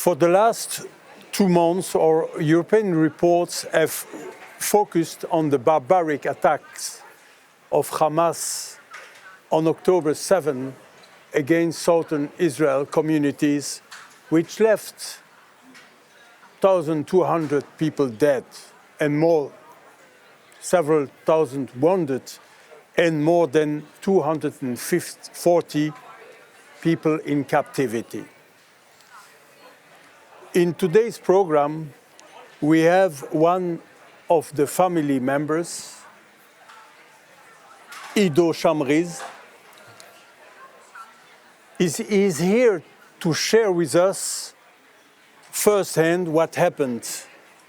For the last 2 months, our European reports have focused on the barbaric attacks of Hamas on October 7 against southern Israel communities, which left 1,200 people dead and several thousand wounded, and more than 240 people in captivity. In today's program, we have one of the family members, Ido Shamriz. Is here to share with us firsthand what happened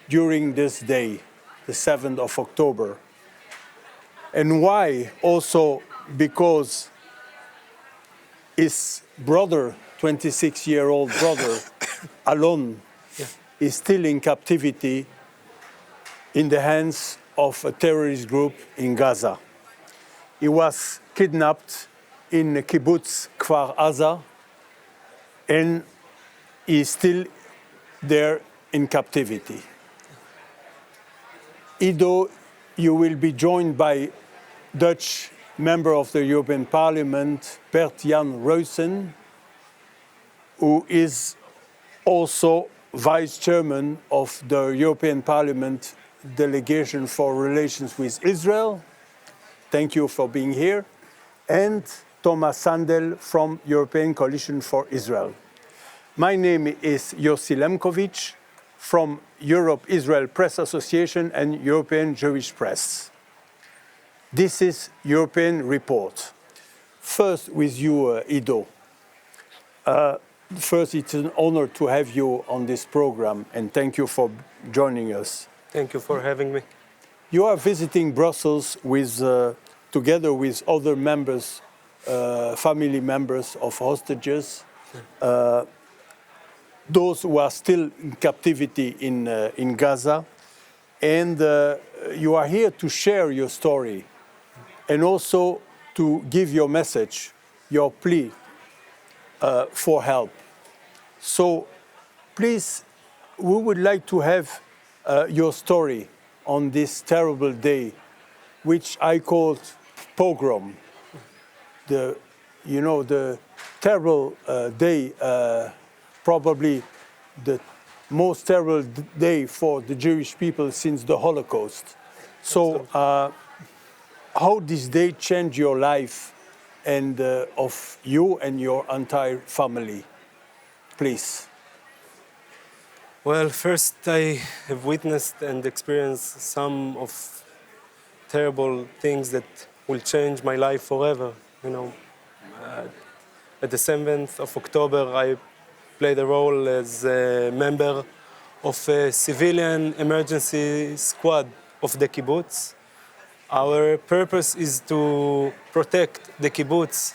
during this day, the 7th of October, and why also because his brother, 26-year-old brother, Alon, is still in captivity in the hands of a terrorist group in Gaza. He was kidnapped in the kibbutz Kfar Aza, and he is still there in captivity. Ido, you will be joined by Dutch member of the European Parliament, Bert-Jan Ruissen, who is also vice chairman of the European Parliament delegation for relations with Israel. Thank you for being here. And Tomas Sandell from European Coalition for Israel. My name is Yossi Lempkowicz from Europe-Israel Press Association and European Jewish Press. This is European Report. First with you, Ido. First, it's an honor to have you on this program, and thank you for joining us. Thank you for having me. You are visiting Brussels together with other members, family members of hostages, those who are still in captivity in Gaza, and you are here to share your story and also to give your message, your plea for help. So please, we would like to have your story on this terrible day, which I called pogrom. The terrible day, probably the most terrible day for the Jewish people since the Holocaust. So how this day changed your life and of you and your entire family? Please. Well, first I have witnessed and experienced some of terrible things that will change my life forever. At the 7th of October, I played a role as a member of a civilian emergency squad of the kibbutz. Our purpose is to protect the kibbutz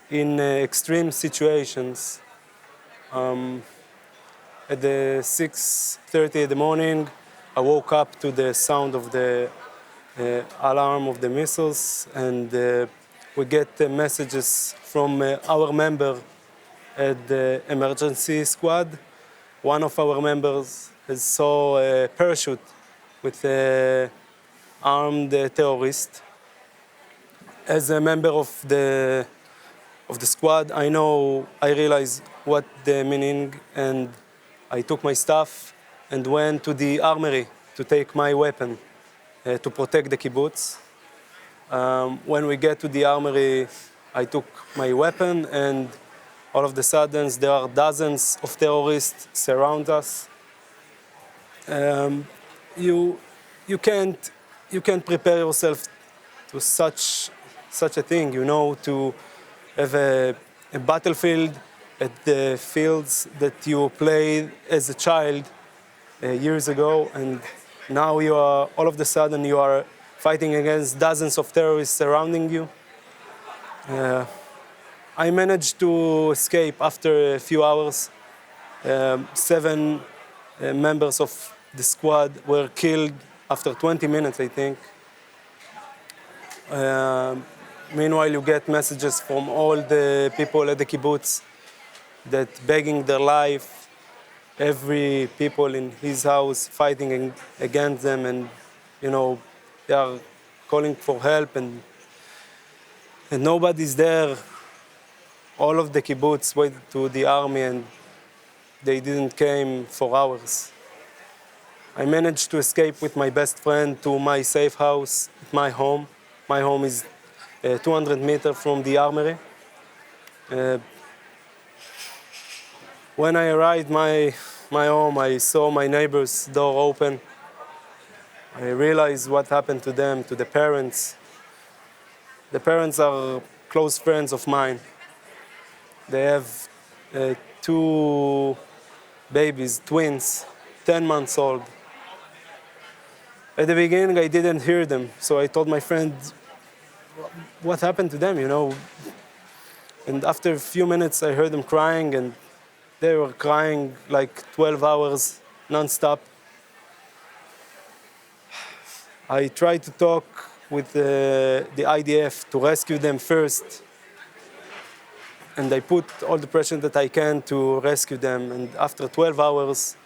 in extreme situations. At the 6:30 in the morning, I woke up to the sound of the alarm of the missiles, and we get messages from our member at the emergency squad. One of our members saw a parachute with an armed terrorist. As a member of the squad, I realized what the meaning, and I took my stuff and went to the armory to take my weapon to protect the kibbutz. When we get to the armory, I took my weapon, and all of a sudden there are dozens of terrorists surround us. You can't prepare yourself to such a thing, to have a battlefield at the fields that you played as a child years ago, and now all of a sudden you are fighting against dozens of terrorists surrounding you. I managed to escape after a few hours. 7 members of the squad were killed after 20 minutes, I think. Meanwhile, you get messages from all the people at the kibbutz that begging their life. every people in his house fighting against them, and they are calling for help, and nobody's there. All of the kibbutz waited to the army, and they didn't came for hours. I managed to escape with my best friend to my safe house, my home. My home is 200 meters from the armory. When I arrived my home, I saw my neighbor's door open. I realized what happened to them, to the parents. The parents are close friends of mine. They have 2 babies, twins, 10 months old. At the beginning, I didn't hear them, so I told my friend, what happened to them, And after a few minutes, I heard them crying, and they were crying like 12 hours, non-stop. I tried to talk with the IDF to rescue them first, and I put all the pressure that I can to rescue them. And after 12 hours,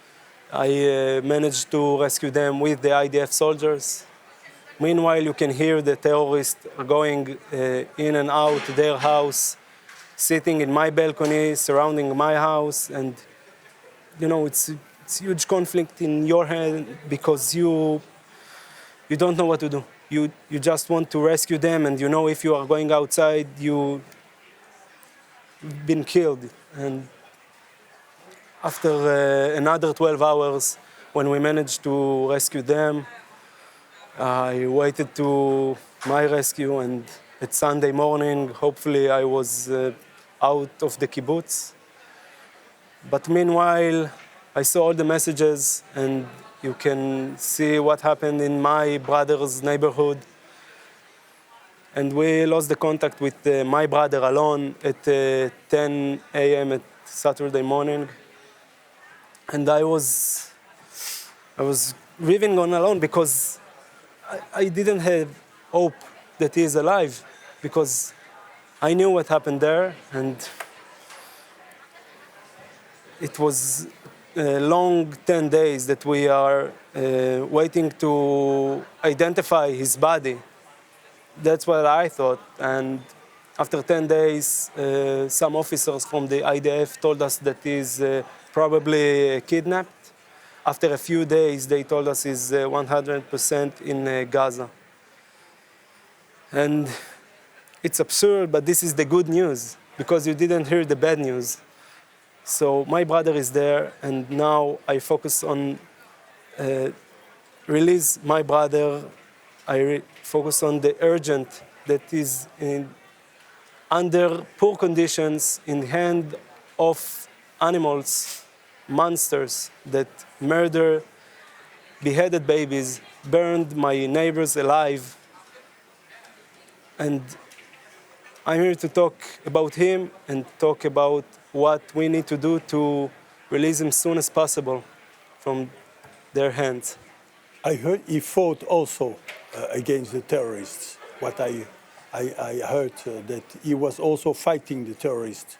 I managed to rescue them with the IDF soldiers. Meanwhile, you can hear the terrorists going in and out their house, sitting in my balcony, surrounding my house, and it's huge conflict in your head because you don't know what to do. You just want to rescue them, and if you are going outside, you've been killed. And after another 12 hours, when we managed to rescue them, I waited to my rescue, and at Sunday morning, hopefully I was out of the kibbutz. But meanwhile, I saw all the messages, and you can see what happened in my brother's neighborhood. And we lost the contact with my brother Alon at 10 a.m. at Saturday morning. And I was grieving on Alon because I didn't have hope that he is alive, because I knew what happened there, and it was a long 10 days that we are waiting to identify his body. That's what I thought. And after 10 days, some officers from the IDF told us that he's probably kidnapped. After a few days, they told us he's 100% in Gaza. And it's absurd, but this is the good news, because you didn't hear the bad news. So my brother is there, and now I focus on release my brother. I focus on the urgent that is under poor conditions in the hand of animals, monsters that murder, beheaded babies, burned my neighbors alive. And I'm here to talk about him and talk about what we need to do to release him as soon as possible from their hands. I heard he fought also against the terrorists. What I heard that he was also fighting the terrorists.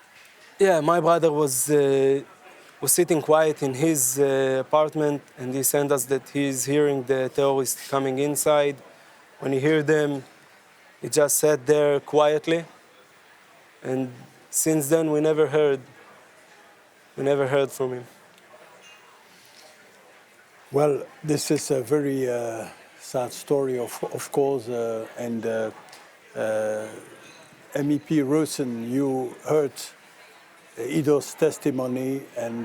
Yeah, my brother was sitting quiet in his apartment, and he sent us that he's hearing the terrorists coming inside. When he heard them, he just sat there quietly. And since then, we never heard from him. Well, this is a very sad story, of course, and MEP Ruissen, you heard Ido's testimony, and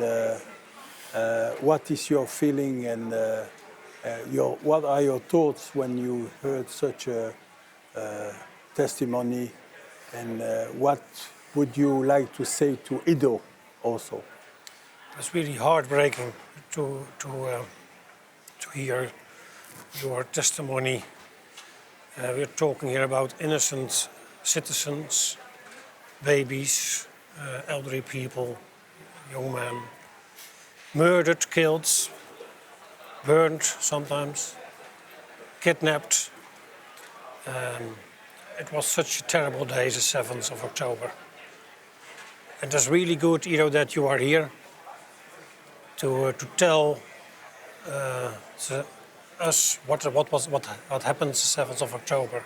what is your feeling, and what are your thoughts when you heard such a testimony, and what would you like to say to Ido also? It's really heartbreaking to hear your testimony. We're talking here about innocent citizens, babies, elderly people, young men, murdered, killed, burned sometimes, kidnapped. It was such a terrible day, the 7th of October. And it's really good, Ido, that you are here. to tell us what happened the 7th of October.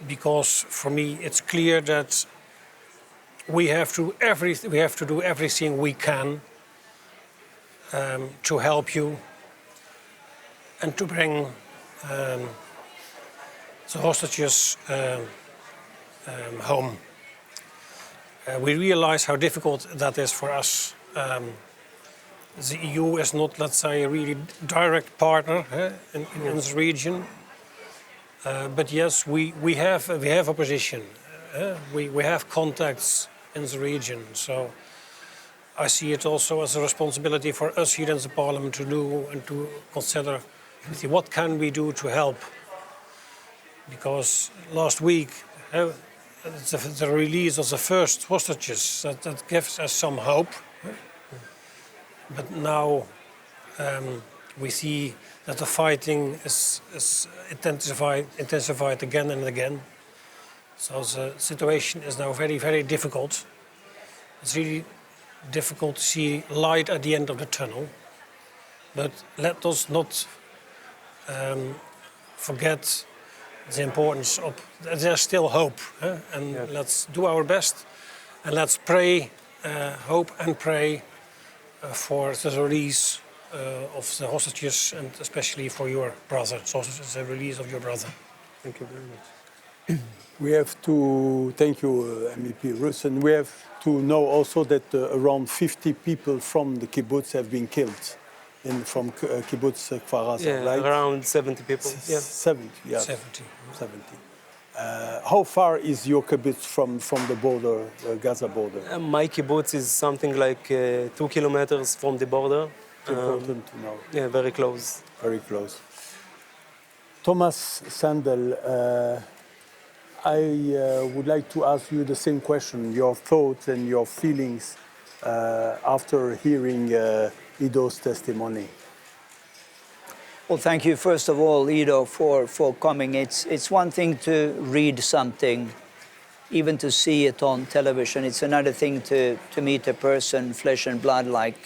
Because for me it's clear that we have to do everything we can to help you and to bring the hostages home. We realize how difficult that is for us. The EU is not, let's say, a really direct partner in this region. But yes, we have a position. We have contacts in the region. So I see it also as a responsibility for us here in the Parliament to do and to consider what can we do to help. Because last week, the release of the first hostages, that gives us some hope. But now we see that the fighting is intensified again and again. So the situation is now very, very difficult. It's really difficult to see light at the end of the tunnel. But let us not forget the importance of there's still hope. And yes, let's do our best and let's pray, hope and pray for the release of the hostages and especially for your brother, so the release of your brother. Thank you very much. We have to, thank you, MEP Ruissen. We have to know also that around 50 people from the kibbutz have been killed from kibbutz Kfar Aza, yeah, right? Around 70 people. Yeah. 70, yeah. 70. 70. How far is your kibbutz from the border, Gaza border? My kibbutz is something like 2 kilometers from the border. Important to know. Yeah, very close. Very close. Tomas, Sandell, I would like to ask you the same question, your thoughts and your feelings after hearing Ido's testimony. Well, thank you, first of all, Ido, for coming. It's one thing to read something, even to see it on television. It's another thing to meet a person, flesh and blood, like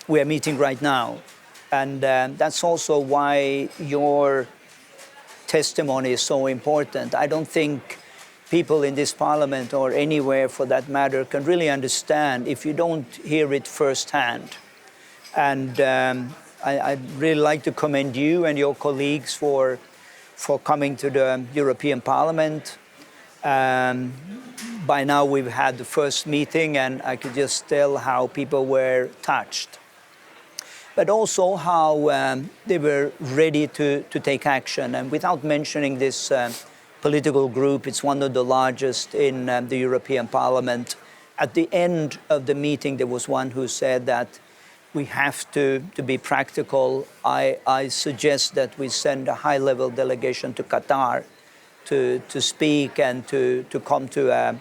we are meeting right now. And that's also why your testimony is so important. I don't think people in this parliament or anywhere for that matter can really understand if you don't hear it firsthand. And I'd really like to commend you and your colleagues for coming to the European Parliament. By now we've had the first meeting and I could just tell how people were touched. But also how they were ready to take action. And without mentioning this political group, it's one of the largest in the European Parliament. At the end of the meeting, there was one who said that we have to be practical. I suggest that we send a high-level delegation to Qatar to speak and to come to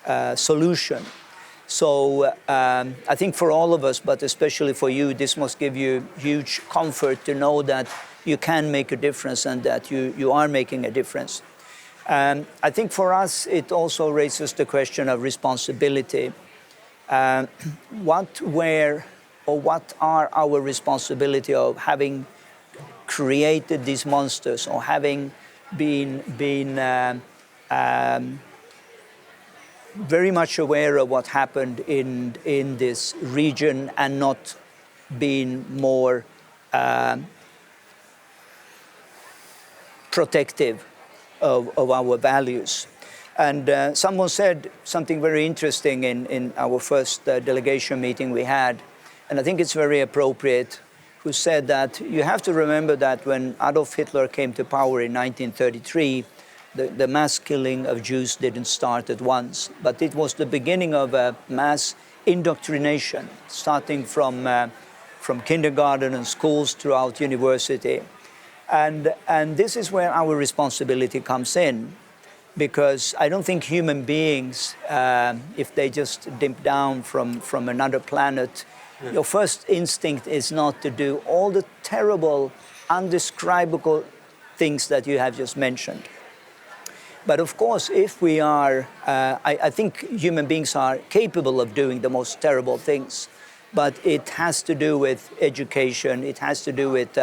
a solution. So I think for all of us, but especially for you, this must give you huge comfort to know that you can make a difference and that you are making a difference. I think for us, it also raises the question of responsibility. What are our responsibility of having created these monsters or having been very much aware of what happened in this region and not being more protective of our values. And someone said something very interesting in our first delegation meeting we had, and I think it's very appropriate, who said that you have to remember that when Adolf Hitler came to power in 1933, the mass killing of Jews didn't start at once, but it was the beginning of a mass indoctrination, starting from kindergarten and schools throughout university. And this is where our responsibility comes in, because I don't think human beings, if they just dip down from another planet, your first instinct is not to do all the terrible, undescribable things that you have just mentioned. But of course, if we are, I think human beings are capable of doing the most terrible things, but it has to do with education, it has to do with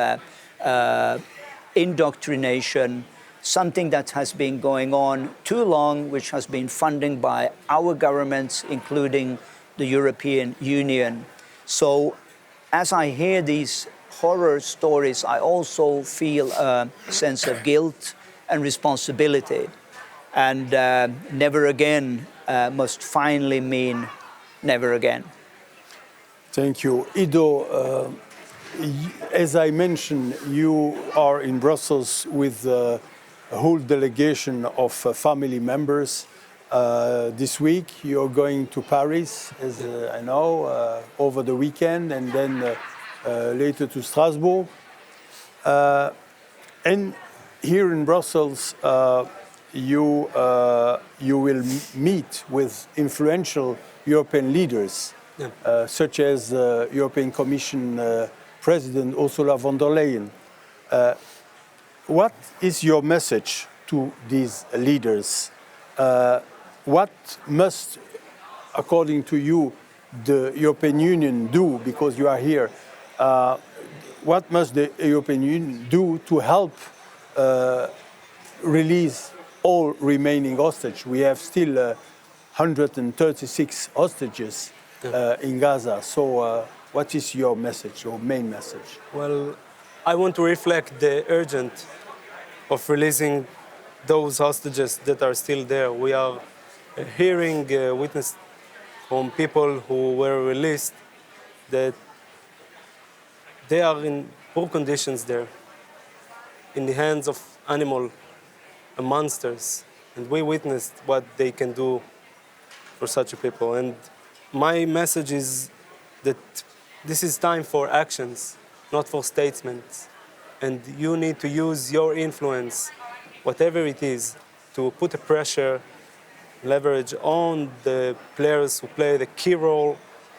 indoctrination, something that has been going on too long, which has been funded by our governments, including the European Union. So as I hear these horror stories, I also feel a sense of guilt and responsibility. And never again must finally mean never again. Thank you. Ido, as I mentioned, you are in Brussels with a whole delegation of family members. This week you're going to Paris, as I know, over the weekend, and then later to Strasbourg. And here in Brussels, you will meet with influential European leaders, such as European Commission President Ursula von der Leyen. What is your message to these leaders? What must, according to you, the European Union do, because you are here? What must the European Union do to help release all remaining hostages? We have still 136 hostages in Gaza. So what is your message, your main message? Well, I want to reflect the urgent of releasing those hostages that are still there. We are hearing witness from people who were released that they are in poor conditions there, in the hands of animal monsters. And we witnessed what they can do for such a people. And my message is that this is time for actions, not for statements. And you need to use your influence, whatever it is, to put a pressure, leverage on the players who play the key role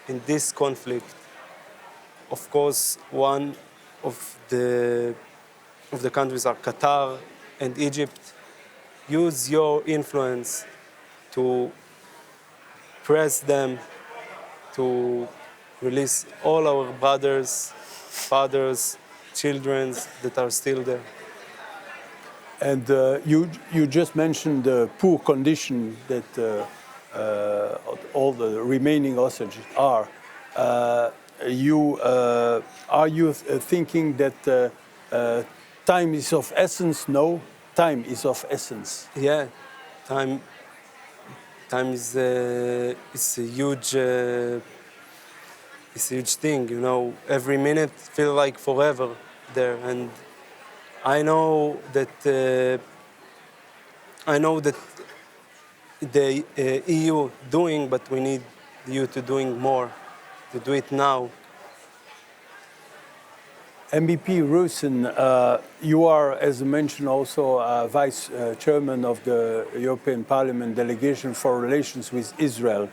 in this conflict. Of course, one of the countries are Qatar and Egypt. Use your influence to press them to release all our brothers, fathers, children that are still there. And you just mentioned the poor condition that all the remaining hostages are. Are you thinking that time is of essence? No, time is of essence. Yeah, time is it's a huge thing. You know, every minute feels like forever there, and I know that the EU doing, but we need you to doing more, to do it now. MEP Ruissen, you are, as mentioned, also Vice Chairman of the European Parliament Delegation for Relations with Israel.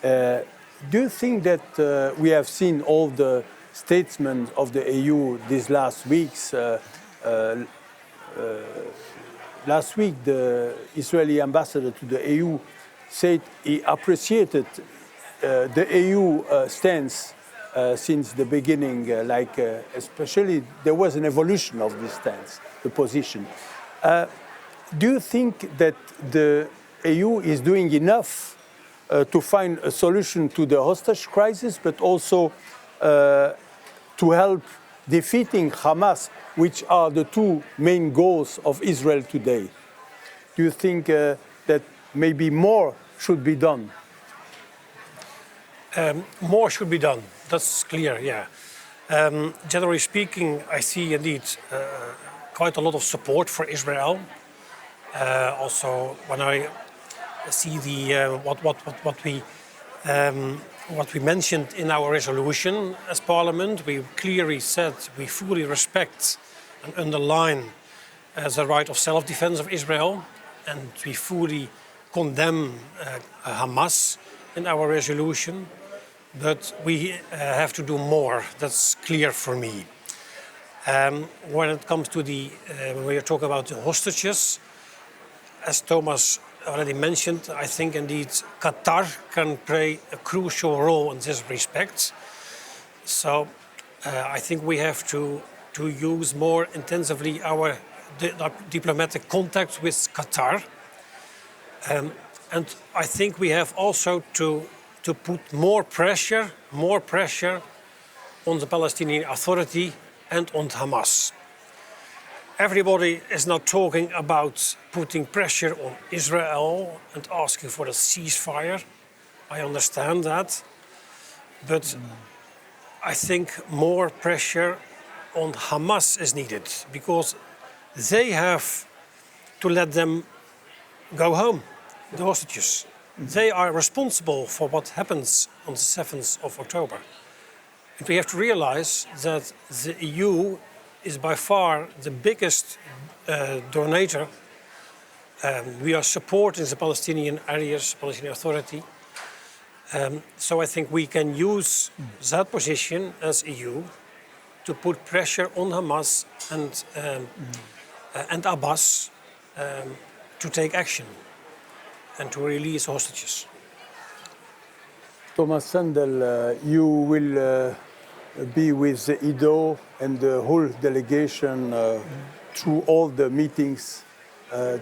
Do you think that we have seen all the statements of the EU these last weeks? Last week, the Israeli ambassador to the EU said he appreciated the EU stance since the beginning, especially there was an evolution of this stance, the position. Do you think that the EU is doing enough to find a solution to the hostage crisis, but also to help defeating Hamas, which are the two main goals of Israel today? Do you think that maybe more should be done? More should be done, that's clear, yeah. Generally speaking, I see indeed quite a lot of support for Israel. Also, when I see the what we mentioned in our resolution as Parliament, we clearly said we fully respect and underline the right of self-defense of Israel, and we fully condemn Hamas in our resolution. But we have to do more. That's clear for me. When it comes to when we are talking about the hostages, as Tomas already mentioned, I think indeed Qatar can play a crucial role in this respect. So I think we have to use more intensively our diplomatic contacts with Qatar. And I think we have also to put more pressure on the Palestinian Authority and on Hamas. Everybody is now talking about putting pressure on Israel and asking for a ceasefire. I understand that. But I think more pressure on Hamas is needed because they have to let them go home, the hostages. They are responsible for what happens on the 7th of October. And we have to realize that the EU is by far the biggest donator. We are supporting the Palestinian areas, Palestinian Authority. So I think we can use that position as EU to put pressure on Hamas and Abbas to take action and to release hostages. Tomas Sandell, you will be with Ido and the whole delegation through all the meetings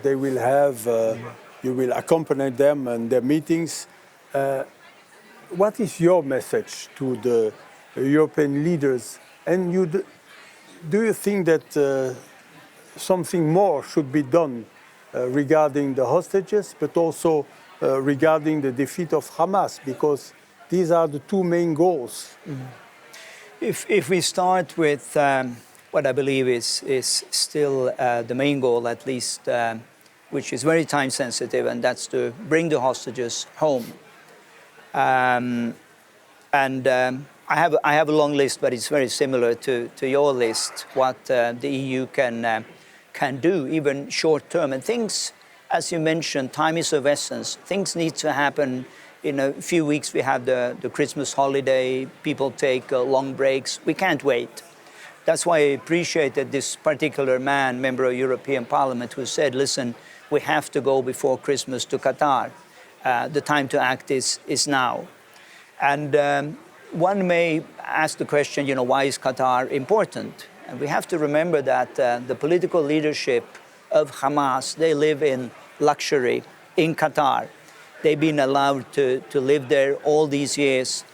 they will have. You will accompany them and their meetings. What is your message to the European leaders? And do you think that something more should be done regarding the hostages, but also regarding the defeat of Hamas? Because these are the two main goals. If we start with what I believe is still the main goal, at least, which is very time sensitive, and that's to bring the hostages home. I have a long list, but it's very similar to your list, what the EU can do, even short term. And things, as you mentioned, time is of essence. Things need to happen. In a few weeks, we have the Christmas holiday. People take long breaks. We can't wait. That's why I appreciated this particular man, member of European Parliament, who said, listen, we have to go before Christmas to Qatar. The time to act is now. And one may ask the question, why is Qatar important? And we have to remember that the political leadership of Hamas, they live in luxury in Qatar. They've been allowed to live there all these years.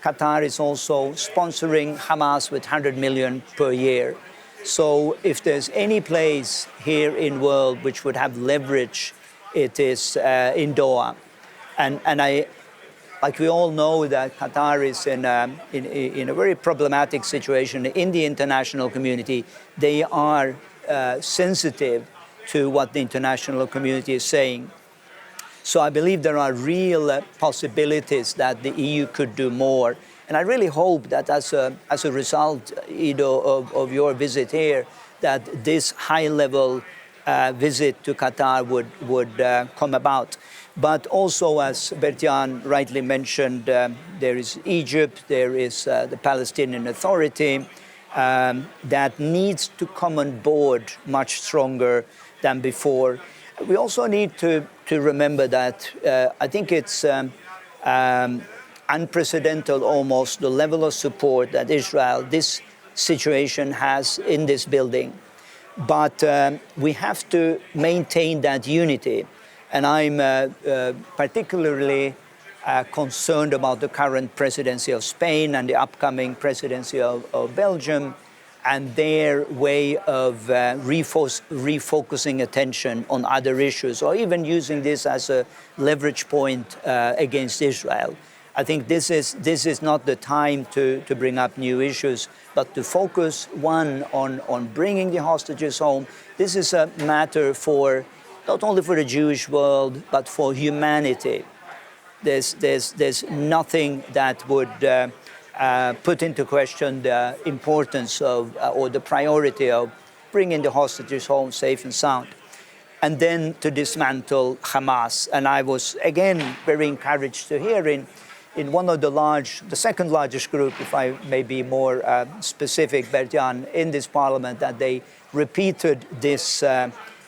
Qatar is also sponsoring Hamas with 100 million per year. So if there's any place here in the world which would have leverage, it is in Doha. And like we all know that Qatar is in a very problematic situation in the international community. They are sensitive to what the international community is saying. So I believe there are real possibilities that the EU could do more. And I really hope that as a result, Ido, of your visit here, that this high-level visit to Qatar would come about. But also, as Bert-Jan rightly mentioned, there is Egypt, there is the Palestinian Authority that needs to come on board much stronger than before. We also need to remember that I think it's unprecedented almost the level of support that Israel, this situation has in this building. But we have to maintain that unity. And I'm particularly concerned about the current presidency of Spain and the upcoming presidency of Belgium and their way of refocusing attention on other issues, or even using this as a leverage point against Israel. I think this is not the time to bring up new issues, but to focus, one, on bringing the hostages home. This is a matter for not only for the Jewish world, but for humanity. There's nothing that would put into question the importance of, or the priority of bringing the hostages home safe and sound. And then to dismantle Hamas. And I was, again, very encouraged to hear in one of the second largest group, if I may be more specific, Bert-Jan, in this parliament, that they repeated this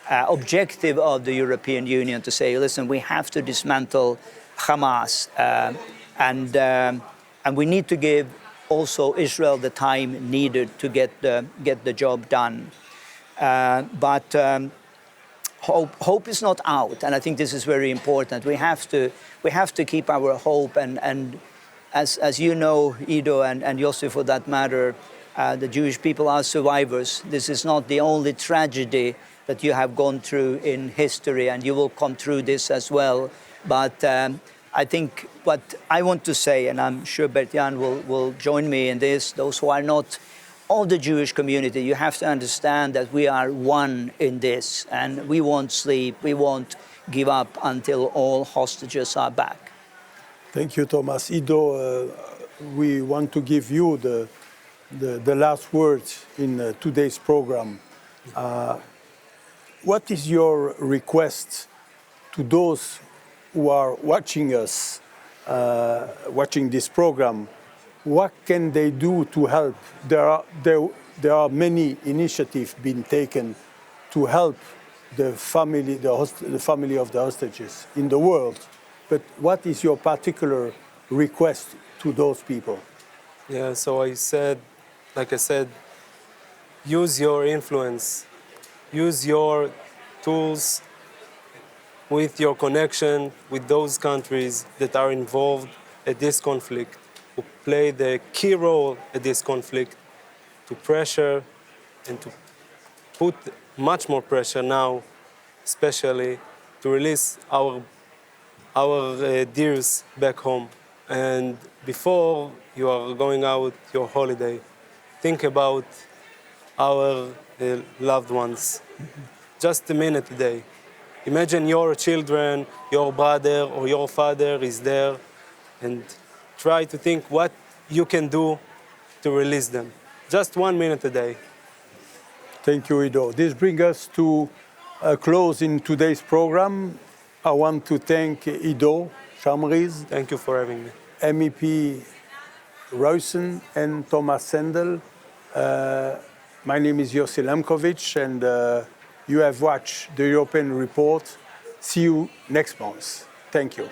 objective of the European Union to say, listen, we have to dismantle Hamas, and we need to give also Israel the time needed to get the job done. But hope is not out, and I think this is very important. We have to keep our hope, and as you know, Ido and Yossi for that matter, the Jewish people are survivors. This is not the only tragedy that you have gone through in history, and you will come through this as well. But I think what I want to say, and I'm sure Bert-Jan will join me in this, those who are not of the Jewish community, you have to understand that we are one in this, and we won't sleep, we won't give up until all hostages are back. Thank you, Tomas. Ido, we want to give you the last words in today's program. What is your request to those who are watching us, watching this program? What can they do to help? There are many initiatives being taken to help the family of the hostages in the world. But what is your particular request to those people? Yeah, so like I said, use your influence, use your tools with your connection with those countries that are involved at this conflict, who play the key role at this conflict, to pressure and to put much more pressure now, especially to release our dears back home. And before you are going out your holiday, think about our loved ones. Just a minute a day. Imagine your children, your brother or your father is there, and try to think what you can do to release them. Just 1 minute a day. Thank you, Ido. This brings us to a close in today's program. I want to thank Ido Shamriz. Thank you for having me. MEP Ruissen and Tomas Sandell. My name is Yossi Lempkowicz, and you have watched the European Report. See you next month. Thank you.